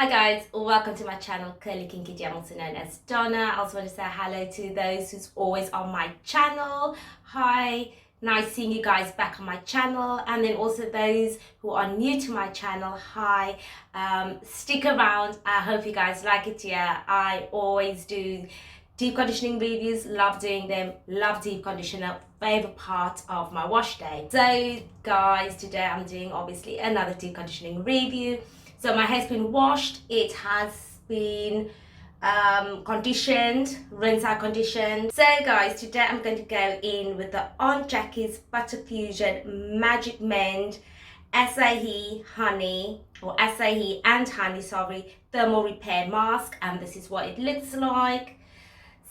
guys, welcome to my channel Curlykinkydee. I'm also known as Donna. I also want to say hello to those who's always on my channel. Hi, nice seeing you guys back on my channel, and then also those who are new to my channel. Hi, stick around. I hope you guys like it here. I always do deep conditioning reviews, love doing them, love deep conditioner, favorite part of my wash day. So guys, today I'm doing obviously another deep conditioning review. So my hair's been washed, it has been conditioned, rinse out conditioned. So guys, today I'm going to go in with the Aunt Jackie's Butter Fusion Magic MEND Acai Honey, or Acai and Honey, sorry, Thermal Repair Mask, and this is what it looks like.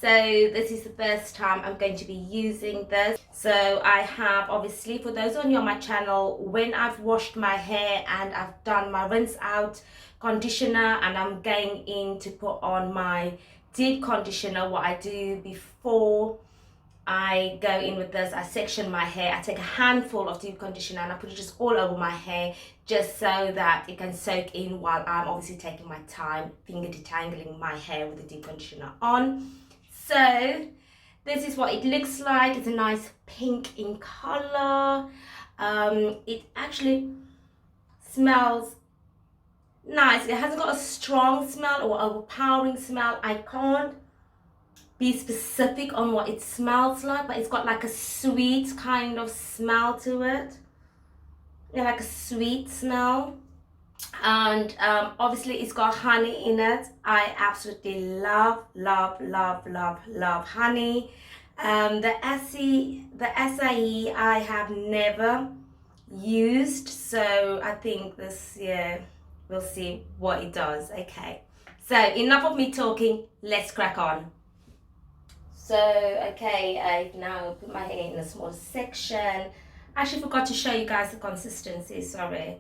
So this is the first time I'm going to be using this. So I have, obviously, for those on my channel, when I've washed my hair and I've done my rinse out conditioner and I'm going in to put on my deep conditioner, what I do before I go in with this, I section my hair. I take a handful of deep conditioner and I put it just all over my hair, just so that it can soak in while I'm obviously taking my time finger detangling my hair with the deep conditioner on. So this is what it looks like. It's a nice pink in color. It actually smells nice. It hasn't got a strong smell or overpowering smell. I can't be specific on what it smells like, but it's got like a sweet kind of smell to it. Yeah, like a sweet smell. And obviously it's got honey in it. I absolutely love honey. The acai I have never used, so I think this, yeah, we'll see what it does. Okay, so enough of me talking, let's crack on. So okay, I've now put my hair in a small section. Actually forgot to show you guys the consistency, sorry.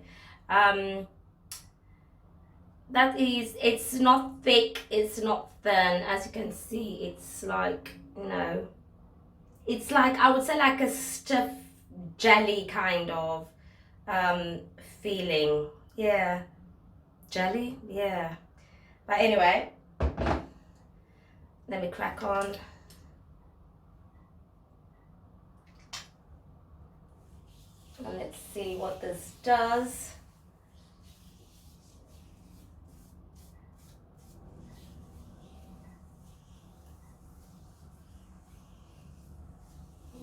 That is, it's not thick, it's not thin. As you can see, it's like, you know, it's like, I would say like a stiff jelly kind of feeling. Yeah, jelly, yeah. But anyway, let me crack on. And let's see what this does.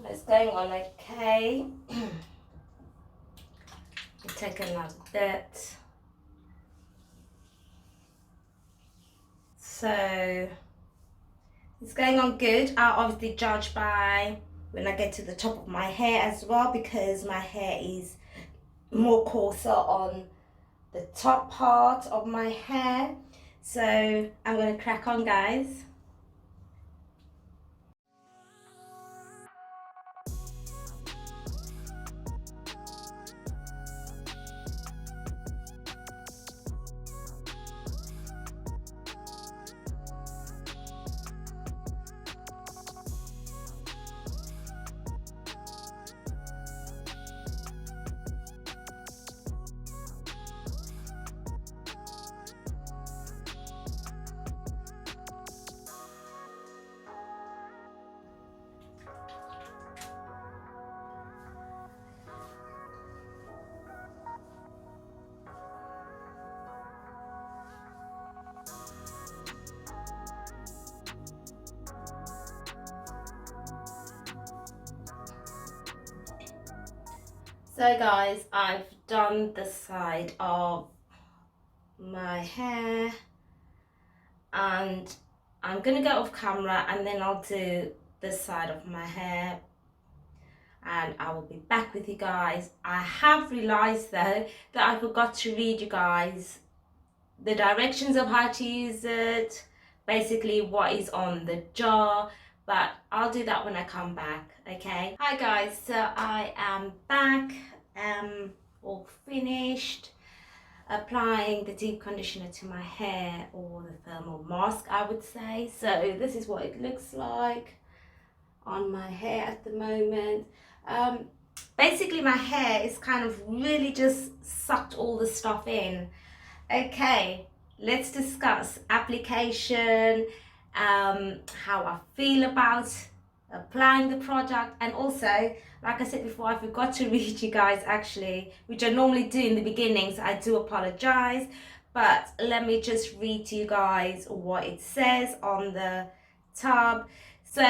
It's going on okay. Take another bit. So it's going on good. I'll obviously judge by when I get to the top of my hair as well, because my hair is more coarser on the top part of my hair. So I'm going to crack on, guys. So guys, I've done the side of my hair and I'm gonna go off camera and then I'll do this side of my hair and I will be back with you guys. I have realized though that I forgot to read you guys the directions of how to use it, basically what is on the jar, but I'll do that when I come back. Okay, hi guys, so I am back, all finished applying the deep conditioner to my hair, or the thermal mask I would say. So this is what it looks like on my hair at the moment. Basically my hair is kind of really just sucked all the stuff in. Okay, let's discuss application, how I feel about applying the product, and also, like I said before, I forgot to read you guys actually, which I normally do in the beginning, so I do apologize, but let me just read to you guys what it says on the tub. So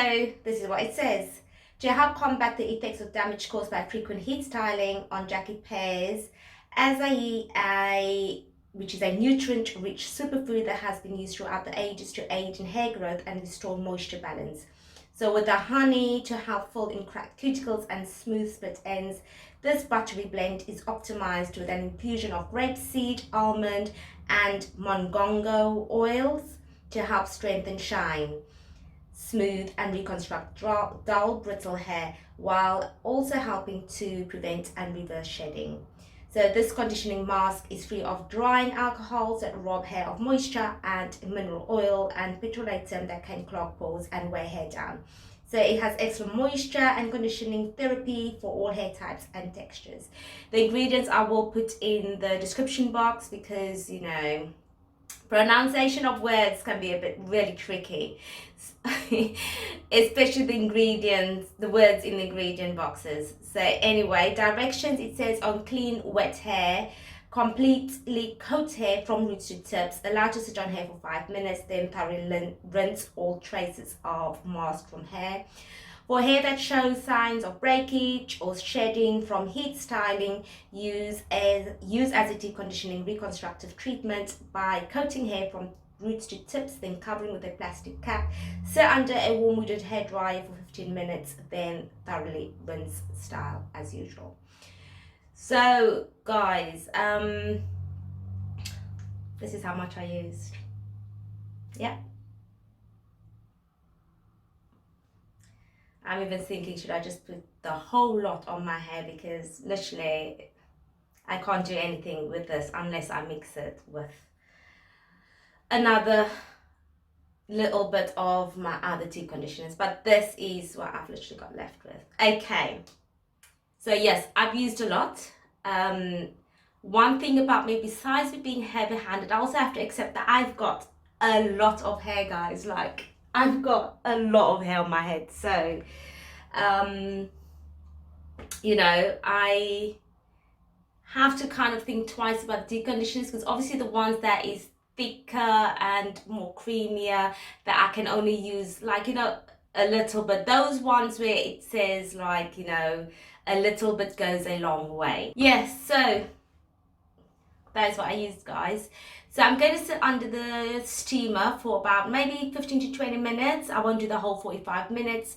this is what it says. To help combat the effects of damage caused by frequent heat styling on jacket pears, Acai, which is a nutrient-rich superfood that has been used throughout the ages to aid in hair growth and restore moisture balance. So with the honey to help fill in cracked cuticles and smooth split ends, this buttery blend is optimized with an infusion of grapeseed, almond, and mongongo oils to help strengthen shine, smooth, and reconstruct dull, brittle hair, while also helping to prevent and reverse shedding. So this conditioning mask is free of drying alcohols that rob hair of moisture, and mineral oil and petrolatum that can clog pores and weigh hair down. So it has extra moisture and conditioning therapy for all hair types and textures. The ingredients I will put in the description box because, you know, pronunciation of words can be a bit really tricky, especially the ingredients, the words in the ingredient boxes. So anyway, directions, it says on clean wet hair, completely coat hair from roots to tips, allow to sit on hair for 5 minutes, then thoroughly rinse all traces of mask from hair. For hair that shows signs of breakage or shedding from heat styling, use as a deep conditioning reconstructive treatment by coating hair from roots to tips, then covering with a plastic cap. Sit under a warm wooded hair dryer for 15 minutes, then thoroughly rinse, style as usual. So guys, this is how much I used. Yeah. I'm even thinking, should I just put the whole lot on my hair, because literally I can't do anything with this unless I mix it with another little bit of my other deep conditioners, but this is what I've literally got left with. Okay, so yes, I've used a lot. One thing about me, besides me being heavy handed, I also have to accept that I've got a lot of hair, guys. Like, I've got a lot of hair on my head, so you know, I have to kind of think twice about the deep conditioners, because obviously the ones that is thicker and more creamier, that I can only use, like, you know, a little bit. Those ones where it says, like, you know, a little bit goes a long way. Yes, so that is what I used, guys. So I'm going to sit under the steamer for about maybe 15 to 20 minutes. I won't do the whole 45 minutes.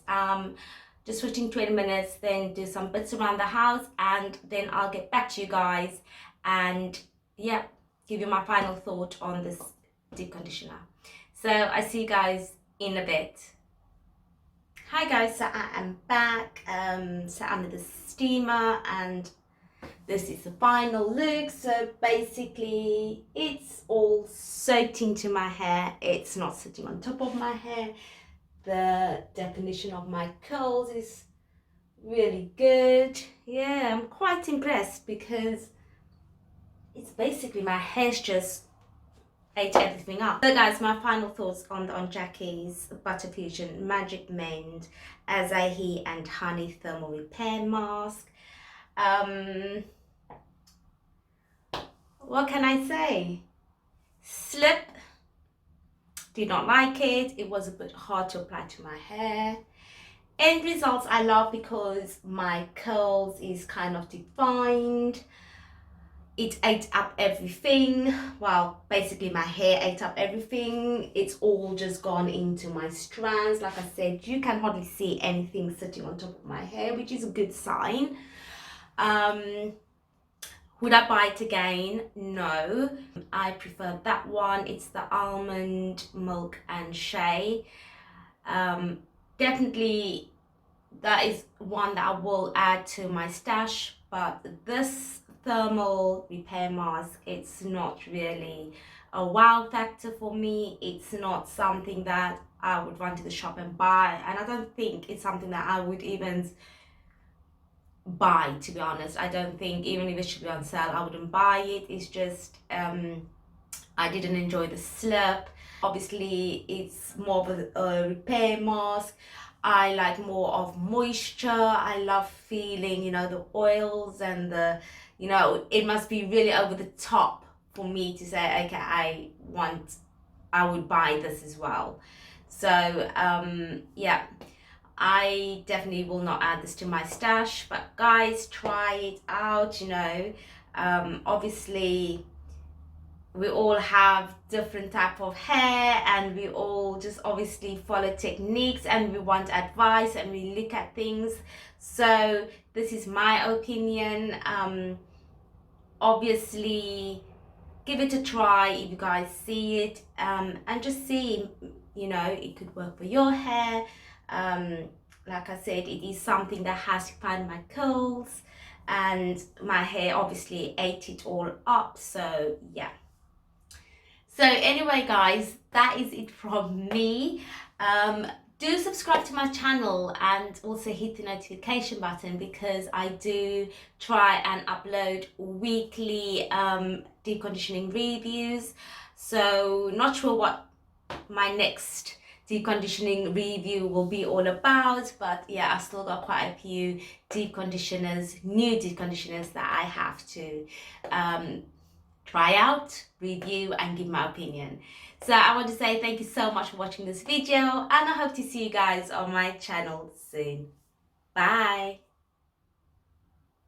Just 15 20 minutes, then do some bits around the house, and then I'll get back to you guys and yeah, give you my final thought on this deep conditioner. So I see you guys in a bit. Hi guys, so I am back, sat under the steamer, and this is the final look. So basically it's all soaked into my hair, it's not sitting on top of my hair. The definition of my curls is really good. Yeah, I'm quite impressed because it's basically my hair's just ate everything up. So guys, my final thoughts on Jackie's Butter Fusion Magic Mend Acai and Honey Thermal Repair Mask. What can I say? Slip. Did not like it. It was a bit hard to apply to my hair. End results I love because my curls is kind of defined. It ate up everything. Well, basically my hair ate up everything. It's all just gone into my strands. Like I said, you can hardly see anything sitting on top of my hair, which is a good sign. Would I buy it again? No. I prefer that one. It's the almond, milk and shea. Definitely that is one that I will add to my stash, but this thermal repair mask, it's not really a wow factor for me. It's not something that I would run to the shop and buy, and I don't think it's something that I would even buy, to be honest. I don't think, even if it should be on sale, I wouldn't buy it. It's just I didn't enjoy the slurp. Obviously it's more of a repair mask. I like more of moisture. I love feeling, you know, the oils and the, you know, it must be really over the top for me to say, okay, I would buy this as well. So yeah, I definitely will not add this to my stash, but guys, try it out, you know. Obviously we all have different type of hair, and we all just obviously follow techniques, and we want advice, and we look at things. So this is my opinion. Obviously give it a try if you guys see it, and just see, you know, it could work for your hair. Like I said, it is something that has defined my curls, and my hair obviously ate it all up. So yeah. So anyway guys, that is it from me. Do subscribe to my channel and also hit the notification button, because I do try and upload weekly deep conditioning reviews. So not sure what my next deep conditioning review will be all about, but yeah, I've still got quite a few deep conditioners, new deep conditioners that I have to try out, review, and give my opinion. So I want to say thank you so much for watching this video, and I hope to see you guys on my channel soon. Bye.